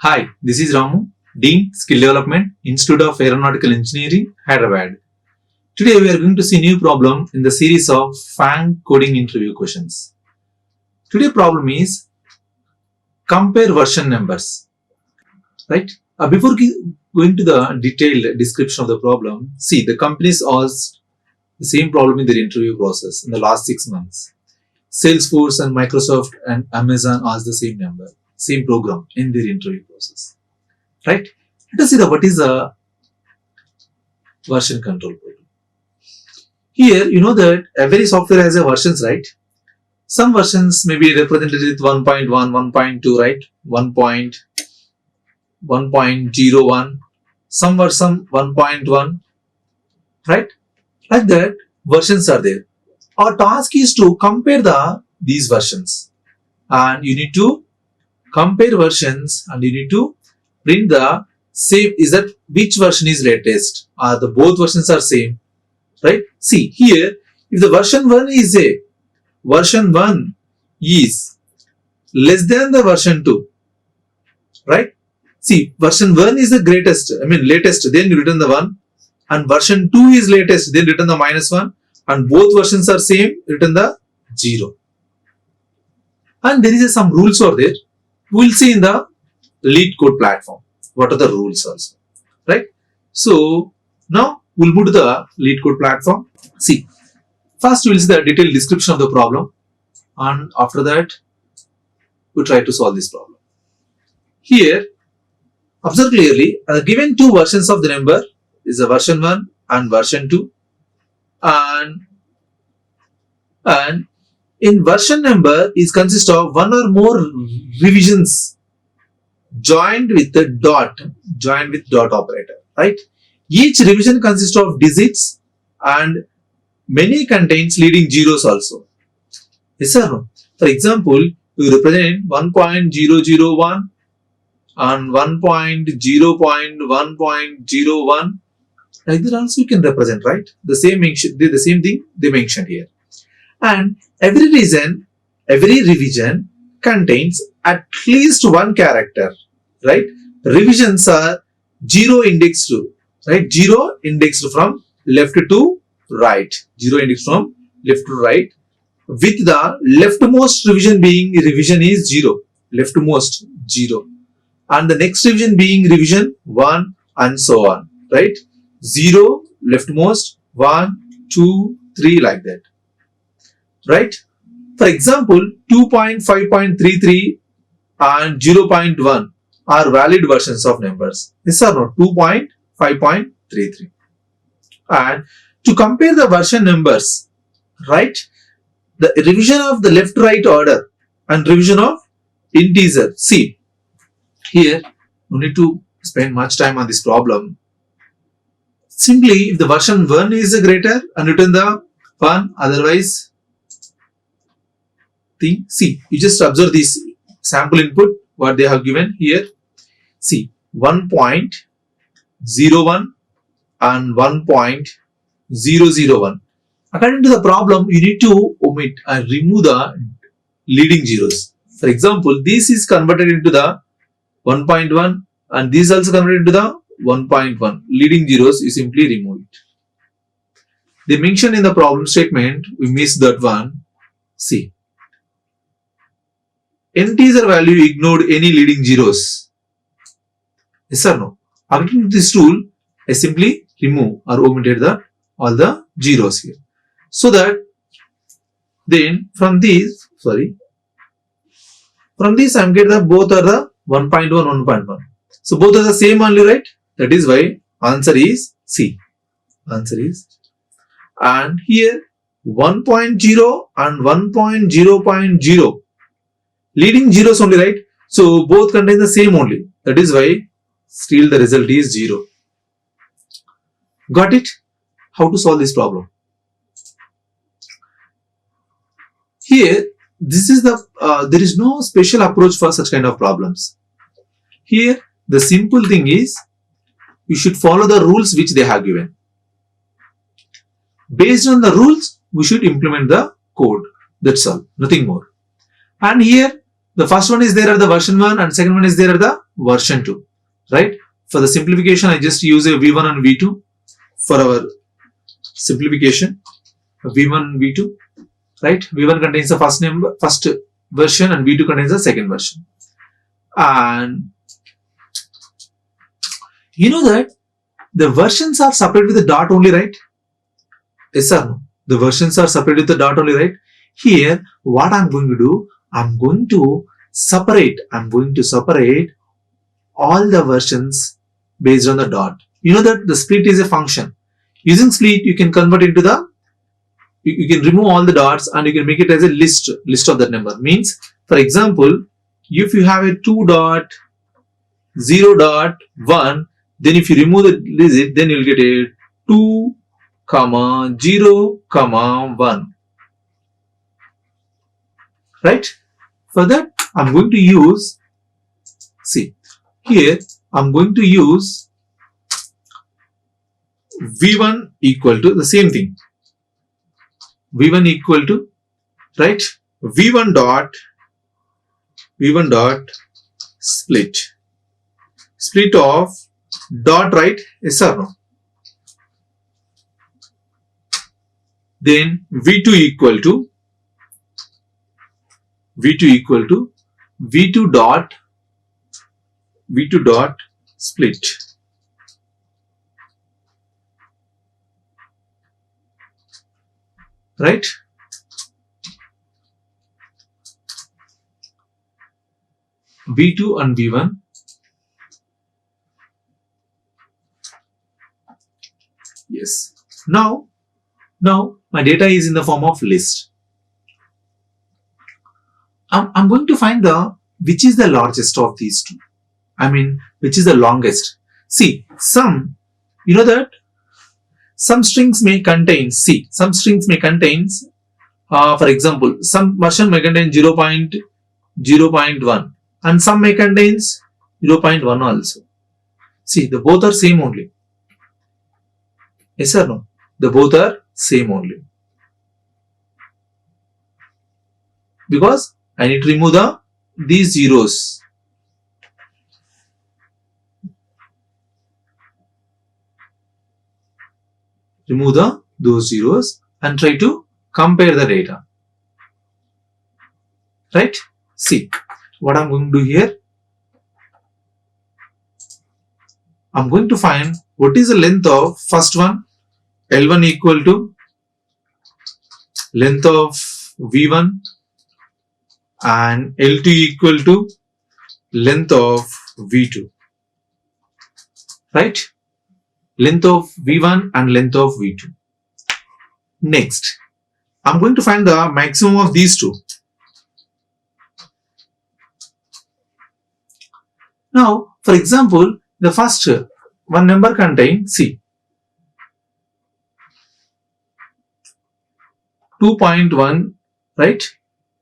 Hi, this is Ramu, Dean Skill Development, Institute of Aeronautical Engineering, Hyderabad. Today we are going to see a new problem in the series of FANG coding interview questions. Today's problem is compare version numbers. Right? Before going to the detailed description of the problem, see the companies asked the same problem in their interview process in the last 6 months. Salesforce and Microsoft and Amazon asked the same number, same program in their interview process. Right? Let us see what is a version control program. Here, you know that every software has a versions, right? Some versions may be represented with 1.1, 1.2, right? 1.01, some version 1.1, right? Like that, versions are there. Our task is to compare these versions, and you need to compare versions, and you need to print the same. Is that which version is latest? The both versions are same, right? See here, if the version 1 is less than the version 2, right? See, version 1 is the latest, then you return the 1, and version 2 is latest, then return the -1, and both versions are same, return the 0. And there is some rules over there. We'll see in the LeetCode platform what are the rules also, right? So now we'll move to the LeetCode platform. See, first we'll see the detailed description of the problem, and after that we'll try to solve this problem. Here, observe clearly, given two versions of the number is a version 1 and version 2, and in version number is consist of one or more revisions joined with dot operator, right? Each revision consists of digits and many contains leading zeros also. Yes or no? For example, you represent 1.001 and 1.0.1.01, like that also you can represent, right? The same thing they mentioned here. And every revision contains at least one character, right? Revisions are zero indexed, right? Zero indexed from left to right. Zero indexed from left to right, with the leftmost revision is 0. Leftmost 0. And the next revision being revision 1 and so on, right? 0, leftmost, 1, 2, 3, like that, right? For example, 2.5.33 and 0.1 are valid versions of numbers. Yes or no? 2.5.33. And to compare the version numbers, right? The revision of the left-right order and revision of integer. See, here, no need to spend much time on this problem. Simply, if the version 1 is greater, and return the 1, otherwise, see, you just observe this sample input, what they have given here. See, 1.01 and 1.001. According to the problem, you need to omit and remove the leading zeros. For example, this is converted into the 1.1 and this is also converted into the 1.1. Leading zeros, you simply remove it. They mentioned in the problem statement, we missed that one. See, integer value ignored any leading zeros. Yes or no? According to this rule, I simply remove or omitted all the zeros here. So that then from this I'm getting the both are the 1.1, 1.1. So both are the same only, right? That is why answer is C. Answer is. And here 1.0 and 1.0.0 leading zeros only, right? So both contain the same only. That is why still the result is 0. Got it? How to solve this problem? Here, this is there is no special approach for such kind of problems. Here, the simple thing is, you should follow the rules which they have given. Based on the rules, we should implement the code. That's all, nothing more. And here, The first one is there at the version 1 and second one is there at the version 2, right? For the simplification, I just use a V1 and V2 for our simplification. V1 and V2, right? V1 contains the first version and V2 contains the second version. And you know that the versions are separate with the dot only, right? Yes or no? The versions are separate with the dot only, right? Here, what I'm going to do, I'm going to separate all the versions based on the dot. You know that the split is a function. Using split, you can convert into you can remove all the dots and you can make it as a list of that number. Means, for example, if you have a 2 dot 0 dot 1, then if you remove the digit, then you'll get a 2 comma 0 comma 1, right? For that, I'm going to use, see here, I'm going to use V1 equal to the same thing. V1 equal to, right? V1 dot split of dot, right? Yes or no? Then V2 equal to V2 dot split, right? V2 and V1. Yes. Now my data is in the form of list. I'm going to find which is the largest of these two. I mean, which is the longest. See, you know that some strings may contain, for example, some version may contain 0.1 and some may contain 0.1 also. See, the both are same only. Yes or no? The both are same only. Because I need to remove these zeros. Remove those zeros and try to compare the data. Right? See, what I'm going to do here, I'm going to find what is the length of first one, L1 equal to length of V1 and L2 equal to length of V2, right? Length of V1 and length of V2. Next, I'm going to find the maximum of these two. Now, for example, the first one number contains, see, 2.1, right?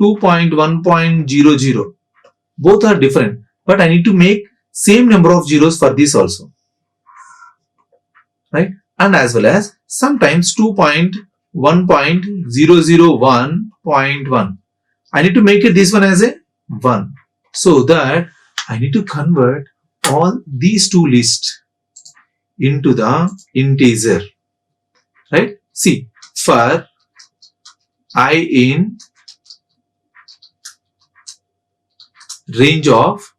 2.1.00. Both are different, but I need to make same number of zeros for this also, right? And as well as sometimes 2.1.001.1. I need to make it this one as a 1, so that I need to convert all these two lists into the integer, right? See, for I in range of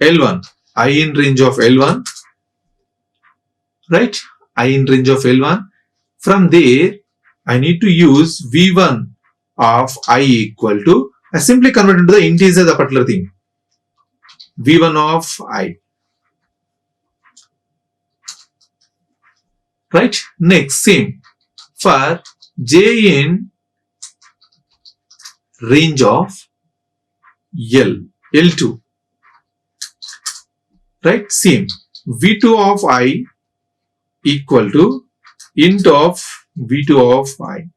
L1, right? I in range of L1. From there, I need to use V1 of I equal to, I simply convert into the integer the particular thing, V1 of I, right? Next, same for J in range of L2, right? Same, V2 of I equal to int of V2 of I,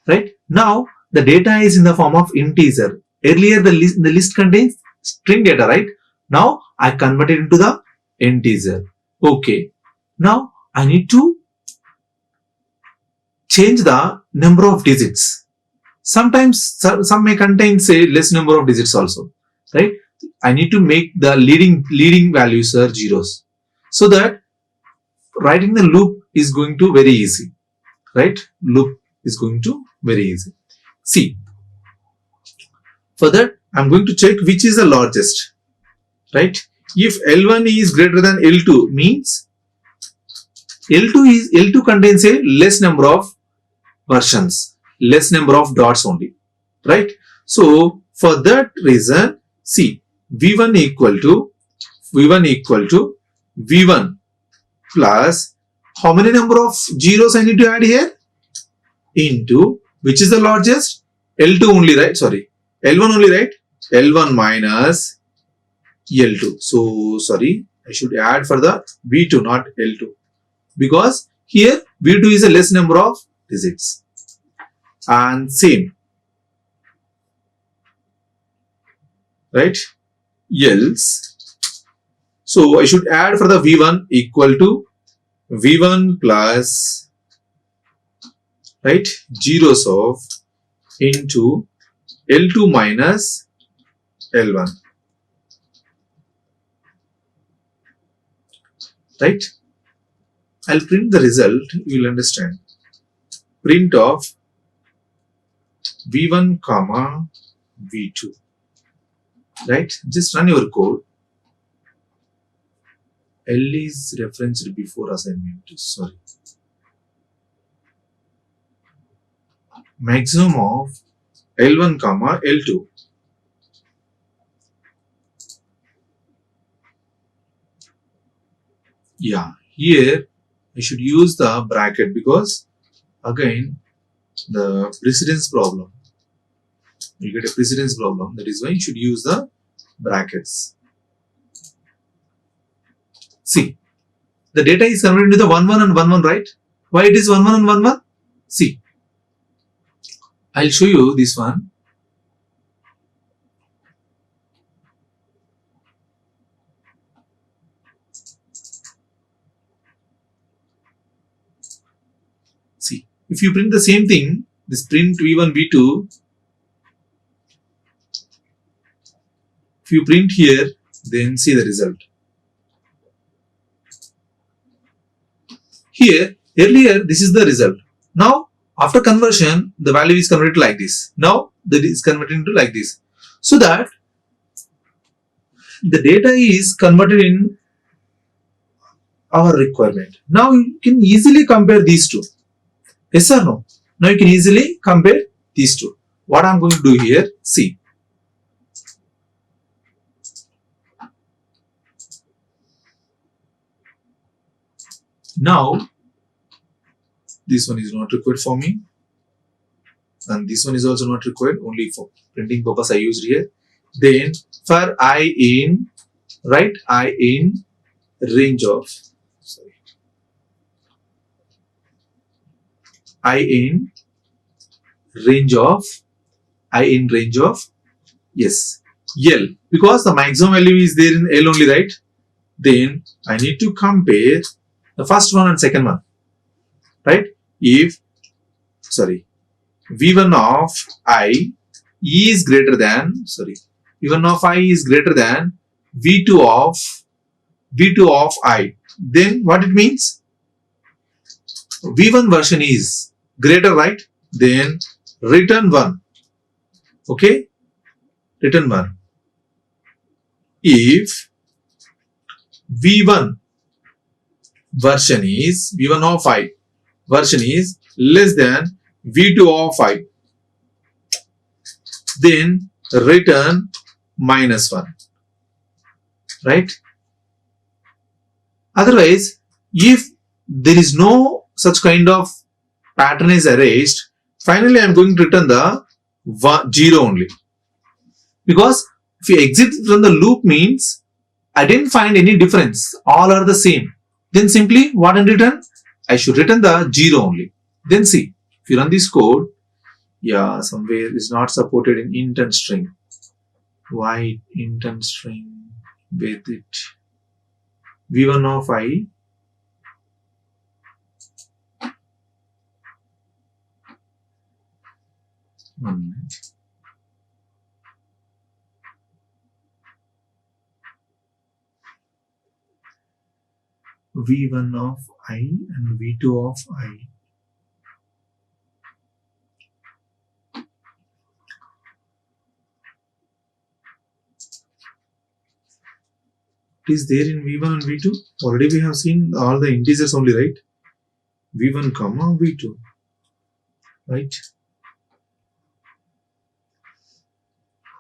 right? Now the data is in the form of integer. Earlier the list contains string data, right? Now I convert it into the integer. Okay. Now I need to change the number of digits. Sometimes some may contain say less number of digits also, right? I need to make the leading values are zeros, so that writing the loop is going to very easy, right? Loop is going to very easy. See, for that I'm going to check which is the largest, right? If L1 is greater than L2 means L2 contains a less number of versions, less number of dots only, right? So for that reason, see, V1 equal to V1 plus how many number of zeros I need to add here? Into which is the largest? L2 only, right? Sorry, L1 only, right? L1 minus L2. So sorry, I should add for the V2, not L2, because here V2 is a less number of digits. And same, right? Else, so I should add for the V1 equal to V1 plus, right, zeros of into L2 minus L1, right? I'll print the result, you will understand. Print of V1 comma V2, right? Just run your code. L is referenced before assignment, sorry. Maximum of L1 comma L2. Yeah, here I should use the bracket because again the precedence problem. You get a precedence problem, that is why you should use the brackets. See, the data is converted into the 1 1 and 1 1, right? Why it is 1 1 and 1 1? See, I'll show you this one. See, if you print the same thing, this print V1 V2, if you print here, then see the result. Here, earlier this is the result. Now, after conversion, the value is converted like this. Now, that is converted into like this. So that the data is converted in our requirement. Now, you can easily compare these two. Yes or no? Now, you can easily compare these two. What I am going to do here, see. Now, this one is not required for me, and this one is also not required, only for printing purpose I used here. Then for I in, write I in range of, sorry, I in range of, yes, L, because the maximum value is there in L only, right? Then I need to compare the first one and second one, right? If, sorry, V1 of I is greater than, sorry, V1 of I is greater than V2 of I, then what it means? V1 version is greater, right? Then return 1, okay? Return 1. If V1 version is, V1 of I version is less than V2 of I, then return -1, right? Otherwise, if there is no such kind of pattern is erased, finally I am going to return the 0 only, because if you exit from the loop means I didn't find any difference, all are the same. Then simply what I return? I should return the 0 only. Then see, if you run this code, yeah, somewhere is not supported in int and string. Why int and string with it? V1 of I 1 minute. V1 of I and V2 of I. It is there in V1 and V2. Already we have seen all the integers only, right? V1 comma V2, right?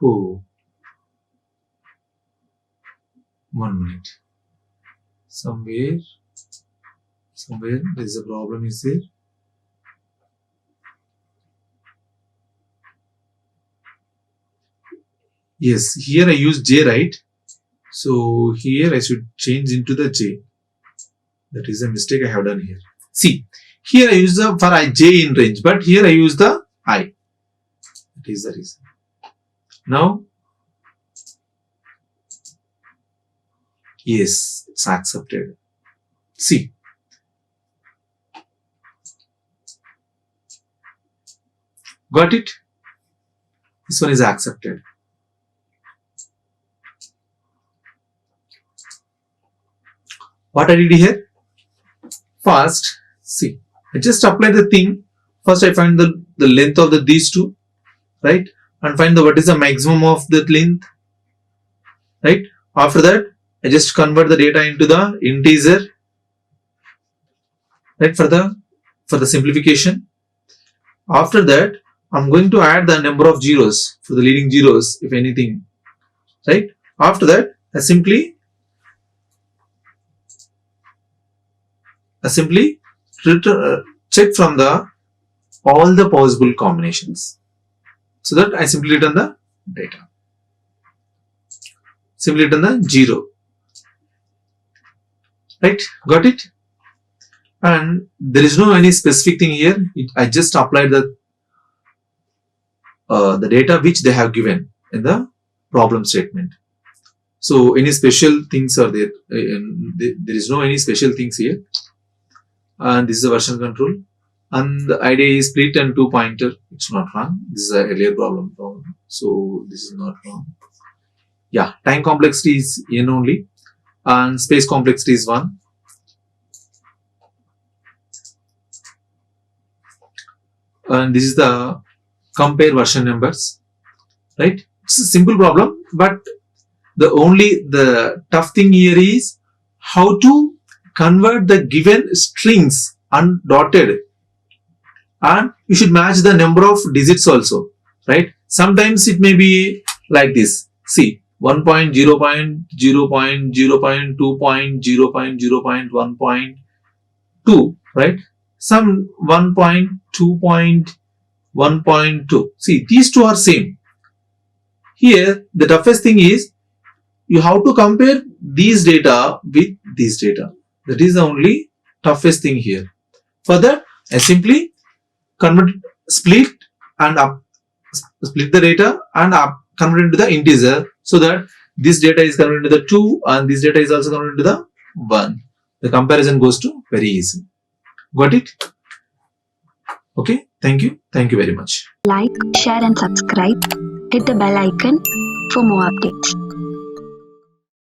Oh, 1 minute. Somewhere there is a problem, is there? Yes, here I use J, right? So here I should change into the J. That is a mistake I have done here. See, here I use the for I J in range, but here I use the I. That is the reason. Now, yes, it's accepted. See, got it? This one is accepted. What I did here? First, see, I just apply the thing. First, I find the length of these two, right? And find what is the maximum of that length, right? After that, I just convert the data into the integer, right? For the simplification. After that, I'm going to add the number of zeros for the leading zeros, if anything, right? After that, I simply check from all the possible combinations, so that I simply return the data. Simply return the 0. Right? Got it? And there is no any specific thing here. I just applied the data which they have given in the problem statement. So any special things are there? There is no any special things here. And this is a version control. And the idea is split and 2 pointer. It's not wrong. This is a earlier problem. So this is not wrong. Yeah, time complexity is n only, and space complexity is 1. And this is the compare version numbers, right? It's a simple problem, but the tough thing here is how to convert the given strings undotted, and you should match the number of digits also, right? Sometimes it may be like this. See, 1.0.0.2.0.1.2, right? Some 1.2.1.2. See, these two are same. Here, the toughest thing is you have to compare these data with these data. That is the only toughest thing here. For that, I simply split the data and convert into the integer, so that this data is converted into the 2 and this data is also converted into the 1. The comparison goes to very easy. Got it? Okay. Thank you. Thank you very much. Like, share and subscribe. Hit the bell icon for more updates.